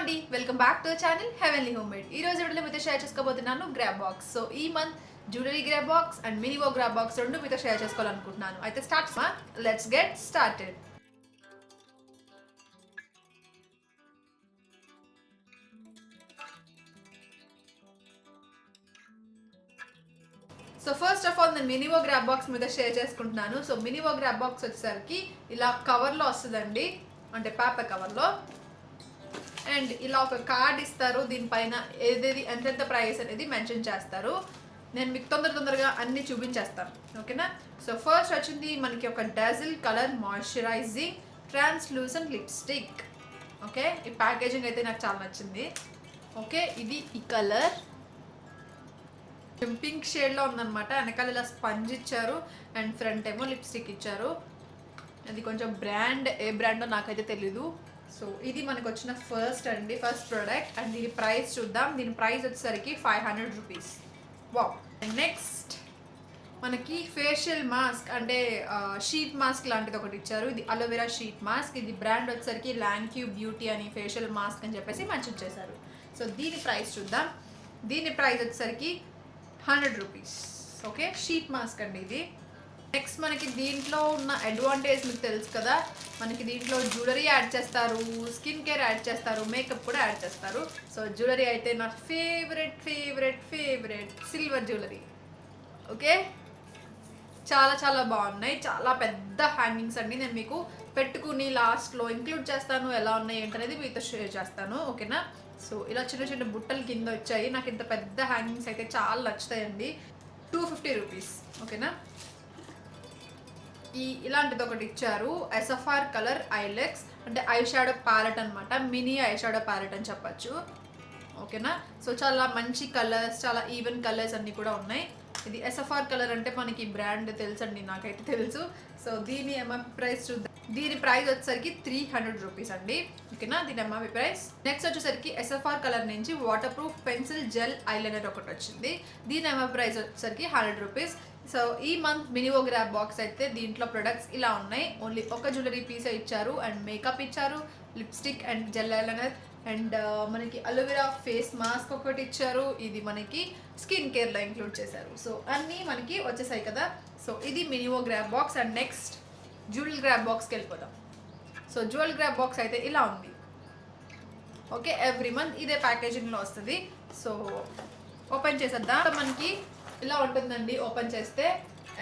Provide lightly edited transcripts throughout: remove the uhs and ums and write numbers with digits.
అండి, welcome back to channel heavenly home made. ఈ రోజు వీడియోలో మీతో షేర్ చేసుకోబోతున్నాను గ్రాబాక్స్. సో ఈ మంత్ జ్యువెలరీ గ్రాబాక్స్ అండ్ మినివో గ్రాబాక్స్ రెండు మీతో షేర్ చేసుకోవాలనుకుంటున్నాను. అయితే let's get started. So first of all నేను మినివో గ్రాబాక్స్ మీద షేర్ చేసుకుంటున్నాను. సో మినివో గ్రాబాక్స్ వచ్చేసరికి ఇలా కవర్లో వస్తుందండి, అంటే పేపర్ కవర్లో. అండ్ ఇలా ఒక కార్డ్ ఇస్తారు, దీనిపైన ఏదేది ఎంతెంత ప్రైస్ అనేది మెన్షన్ చేస్తారు. నేను మీకు తొందరగా అన్ని చూపించేస్తాను, ఓకేనా. సో ఫస్ట్ వచ్చింది మనకి ఒక dazzle colour moisturising translucent lipstick. Okay, ఈ ప్యాకేజింగ్ అయితే నాకు చాలా నచ్చింది. ఓకే, ఇది ఈ కలర్ పింక్ షేడ్లో ఉందన్నమాట. వెనకాల ఇలా స్పంజ్ ఇచ్చారు అండ్ ఫ్రంట్ ఏమో లిప్స్టిక్ ఇచ్చారు. అది కొంచెం బ్రాండ్, ఏ బ్రాండో నాకైతే తెలీదు. సో ఇది మనకు వచ్చిన ఫస్ట్ ప్రోడక్ట్. అండ్ దీని ప్రైస్ చూద్దాం. దీని ప్రైస్ వచ్చేసరికి 500 రూపీస్. వావ్. అండ్ నెక్స్ట్ మనకి ఫేషియల్ మాస్క్, అంటే షీట్ మాస్క్ లాంటిది ఒకటి ఇచ్చారు. ఇది అలోవెరా షీట్ మాస్క్. ఇది బ్రాండ్ వచ్చేసరికి ల్యాంక్యూ బ్యూటీ అని ఫేషియల్ మాస్క్ అని చెప్పేసి మెన్షన్ చేశారు. సో దీని ప్రైస్ చూద్దాం. దీని ప్రైస్ వచ్చేసరికి 100 రూపీస్. ఓకే, షీట్ మాస్క్ అండి ఇది. నెక్స్ట్ మనకి దీంట్లో ఉన్న అడ్వాంటేజ్ మీకు తెలుసు కదా, మనకి దీంట్లో జ్యువెలరీ యాడ్ చేస్తారు, స్కిన్ కేర్ యాడ్ చేస్తారు, మేకప్ కూడా యాడ్ చేస్తారు. సో జ్యువెలరీ అయితే నా ఫేవరెట్ సిల్వర్ జ్యువెలరీ. ఓకే, చాలా బాగున్నాయి. చాలా పెద్ద హ్యాంగింగ్స్ అండి. నేను మీకు పెట్టుకుని లాస్ట్లో ఇంక్లూడ్ చేస్తాను, ఎలా ఉన్నాయి ఏంటనేది మీతో షేర్ చేస్తాను, ఓకేనా. సో ఇలా చిన్న బుట్టలు కింద వచ్చాయి. నాకు ఇంత పెద్ద హ్యాంగింగ్స్ అయితే చాలా నచ్చుతాయండి. 250 రూపీస్, ఓకేనా. ఇలాంటిది ఒకటి ఇచ్చారు, ఎసఫార్ కలర్ ఐలెక్స్, అంటే ఐ షాడో ప్యాలెట్ అనమాట. మినీ ఐ షాడో ప్యాలెట్ అని చెప్పచ్చు, ఓకేనా. సో చాలా మంచి కలర్స్, చాలా ఈవెన్ కలర్స్ అన్నీ కూడా ఉన్నాయి. ఇది ఎసఫార్ కలర్ అంటే మనకి బ్రాండ్ తెలుసండి, నాకైతే తెలుసు. సో దీని ఎంఆర్పి ప్రైస్ చూద్దాం. దీని ప్రైస్ వచ్చేసరికి 300 రూపీస్ అండి, ఓకేనా. దీని ఎంఆర్పి ప్రైస్. నెక్స్ట్ వచ్చేసరికి ఎసఫార్ కలర్ నుంచి water proof pencil gel eyeliner ఒకటి వచ్చింది. దీని ఎంఆర్పి ప్రైస్ వచ్చేసరికి 100 రూపీస్. సో ఈ మంత్ మినివో గ్రాబాక్స్ అయితే దీంట్లో ప్రొడక్ట్స్ ఇలా ఉన్నాయి. ఓన్లీ ఒక జ్యువెలరీ పీసే ఇచ్చారు అండ్ మేకప్ ఇచ్చారు, lipstick and gel eyeliner and మనకి అలోవెరా ఫేస్ మాస్క్ ఒకటి ఇచ్చారు. ఇది మనకి స్కిన్ కేర్లో ఇంక్లూడ్ చేశారు. సో అన్నీ మనకి వచ్చేసాయి కదా. సో ఇది మినివో గ్రాబాక్స్. అండ్ నెక్స్ట్ జ్యువెల్ గ్రాబాక్స్కి వెళ్ళిపోతాం. సో జ్యువెల్ గ్రాబాక్స్ అయితే ఇలా ఉంది. ఓకే, ఎవ్రీ మంత్ ఇదే ప్యాకేజింగ్లో వస్తుంది. సో ఓపెన్ చేసేద్దాం. మనకి ఇలా ఉంటుందండి ఓపెన్ చేస్తే.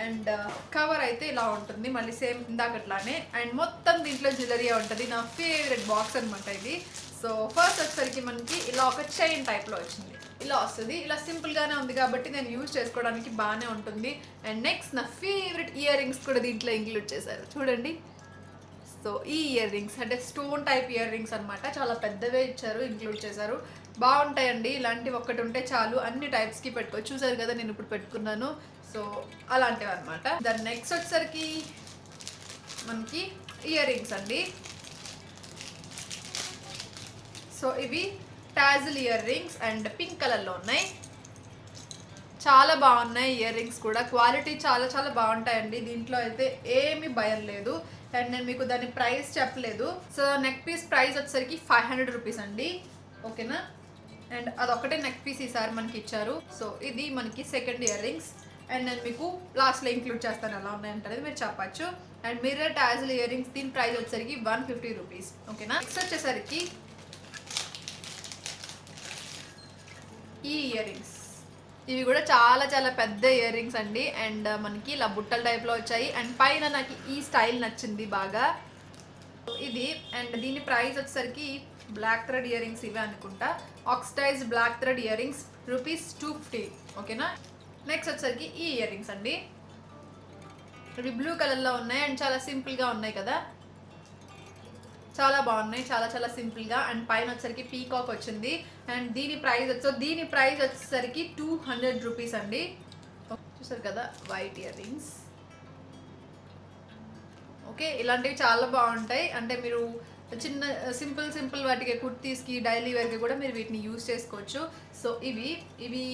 అండ్ కవర్ అయితే ఇలా ఉంటుంది, మళ్ళీ సేమ్ ఇందాకట్లానే. అండ్ మొత్తం దీంట్లో జ్యువెలరీ ఉంటుంది. నా ఫేవరెట్ బాక్స్ అనమాట ఇది. సో ఫస్ట్ వచ్చేసరికి మనకి ఇలా ఒక చైన్ టైప్లో వచ్చింది, ఇలా వస్తుంది. ఇలా సింపుల్గానే ఉంది కాబట్టి నేను యూజ్ చేసుకోవడానికి బాగానే ఉంటుంది. అండ్ నెక్స్ట్ నా ఫేవరెట్ ఇయర్ రింగ్స్ కూడా దీంట్లో ఇంక్లూడ్ చేశారు, చూడండి. సో ఈ ఇయర్ రింగ్స్ అంటే స్టోన్ టైప్ ఇయర్ రింగ్స్ అనమాట. చాలా పెద్దవే ఇచ్చారు, ఇంక్లూడ్ చేశారు. బాగుంటాయండి, ఇలాంటివి ఒక్కటి ఉంటే చాలు, అన్ని టైప్స్కి పెట్టుకోవచ్చు. చూసారు కదా నేను ఇప్పుడు పెట్టుకున్నాను. సో అలాంటివి అనమాట. దాని నెక్స్ట్ వచ్చేసరికి మనకి ఇయర్ రింగ్స్ అండి. సో ఇవి tassel ear rings and pink కలర్లో ఉన్నాయి. చాలా బాగున్నాయి ఇయర్ రింగ్స్ కూడా. క్వాలిటీ చాలా బాగుంటాయండి. దీంట్లో అయితే ఏమీ భయం లేదు. అండ్ నేను మీకు దాని ప్రైస్ చెప్పలేదు. సో నెక్ పీస్ ప్రైస్ వచ్చేసరికి 500 రూపీస్ అండి, ఓకేనా. అండ్ అదొక్కటే నెక్ పీస్ ఈసారి మనకి ఇచ్చారు. సో ఇది మనకి సెకండ్ ఇయర్ రింగ్స్. అండ్ నేను మీకు లాస్ట్లో ఇంక్లూడ్ చేస్తాను ఎలా ఉన్నాయంటే మీరు చెప్పచ్చు. And mirror tassel ear rings, దీని ప్రైస్ వచ్చేసరికి 150 రూపీస్, ఓకేనా. నెక్స్ట్ వచ్చేసరికి ఈ ఇయర్ రింగ్స్. ఇవి కూడా చాలా పెద్ద ఇయర్ రింగ్స్ అండి. అండ్ మనకి ఇలా బుట్టల టైప్లో వచ్చాయి. అండ్ పైన నాకు ఈ స్టైల్ నచ్చింది బాగా, ఇది. అండ్ దీని ప్రైస్ వచ్చేసరికి బ్లాక్ థ్రెడ్ ఇయర్ రింగ్స్ ఇవే అనుకుంటా. Oxidised black thread ear rings rupees 250, ఓకేనా. నెక్స్ట్ వచ్చేసరికి ఈ ఇయర్ రింగ్స్ అండి. ఇవి బ్లూ కలర్లో ఉన్నాయి అండ్ చాలా సింపుల్గా ఉన్నాయి కదా, చాలా బాగున్నాయి. చాలా సింపుల్గా. అండ్ పైన వచ్చేసరికి పీకాక్ వచ్చింది. అండ్ దీని ప్రైస్ వచ్చేసరికి 200 రూపీస్ అండి. చూసారు కదా, వైట్ ఇయర్ రింగ్స్. ఓకే, ఇలాంటివి చాలా బాగుంటాయి. అంటే మీరు చిన్న సింపుల్ వాటికి, కుర్తీస్కి, డైలీ వేర్కి కూడా మీరు వీటిని యూజ్ చేసుకోవచ్చు. సో ఇవి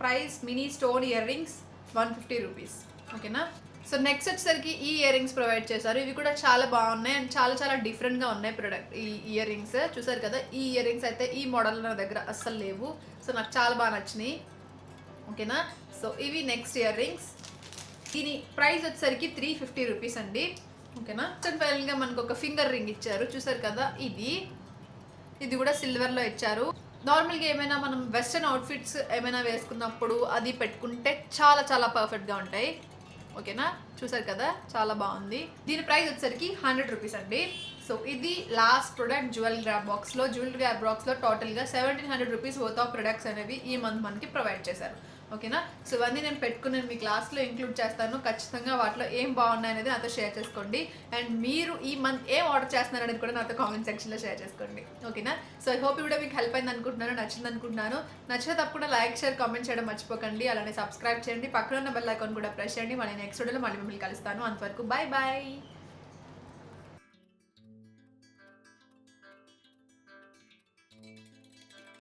price mini stone ear rings 150 rupees, ఓకేనా. సో నెక్స్ట్ వచ్చేసరికి ఈ ఇయర్ రింగ్స్ ప్రొవైడ్ చేశారు. ఇవి కూడా చాలా బాగున్నాయి అండ్ చాలా చాలా డిఫరెంట్గా ఉన్నాయి ప్రొడక్ట్. ఈ ఇయర్ రింగ్స్ చూసారు కదా, ఈ ఇయర్ రింగ్స్ అయితే ఈ మోడల్ నా దగ్గర అస్సలు లేవు. సో నాకు చాలా బాగా నచ్చినాయి. ఓకేనా, సో ఇవి నెక్స్ట్ ఇయర్ రింగ్స్. దీని ప్రైస్ వచ్చేసరికి 350 రూపీస్ అండి. ఓకేనా, ఫైనల్గా మనకు ఒక ఫింగర్ రింగ్ ఇచ్చారు. చూసారు కదా, ఇది కూడా సిల్వర్లో ఇచ్చారు. నార్మల్గా ఏమైనా మనం వెస్ట్రన్ అవుట్ఫిట్స్ ఏమైనా వేసుకున్నప్పుడు అది పెట్టుకుంటే చాలా చాలా పర్ఫెక్ట్గా ఉంటాయి. ఓకేనా, చూసారు కదా, చాలా బాగుంది. దీని ప్రైస్ వచ్చేసరికి 100 రూపీస్ అండి. సో ఇది లాస్ట్ ప్రొడక్ట్ జ్యువెల్ గ్రాబాక్స్లో. జ్యువెల్ గ్రాబాక్స్లో టోటల్గా 1700 రూపీస్ వర్త్ ఆఫ్ ప్రొడక్ట్స్ అనేవి ఈ మంత్ మనకి ప్రొవైడ్ చేశారు. ఓకేనా, సో ఇవన్నీ నేను పెట్టుకుని మీ క్లాస్లో ఇంక్లూడ్ చేస్తాను. ఖచ్చితంగా వాటిలో ఏం బాగున్నాయి అనేది నాతో షేర్ చేసుకోండి. అండ్ మీరు ఈ మంత్ ఏం ఆర్డర్ చేస్తున్నారు అనేది కూడా నాతో కామెంట్ సెక్షన్లో షేర్ చేసుకోండి. ఓకేనా, సో ఐ హోప్ ఈ వీడియో మీకు హెల్ప్ అయింది అనుకుంటున్నాను, నచ్చింది అనుకుంటున్నాను. నచ్చితే తప్పకుండా లైక్, షేర్, కామెంట్ చేయడం మర్చిపోకండి. అలానే సబ్స్క్రైబ్ చేయండి, పక్కన ఉన్న బెల్ ఐకాన్ కూడా ప్రెస్ చేయండి. మళ్ళీ నెక్స్ట్ వీడియోలో మళ్ళీ మిమ్మల్ని కలుస్తాను. అంతవరకు బాయ్ బాయ్.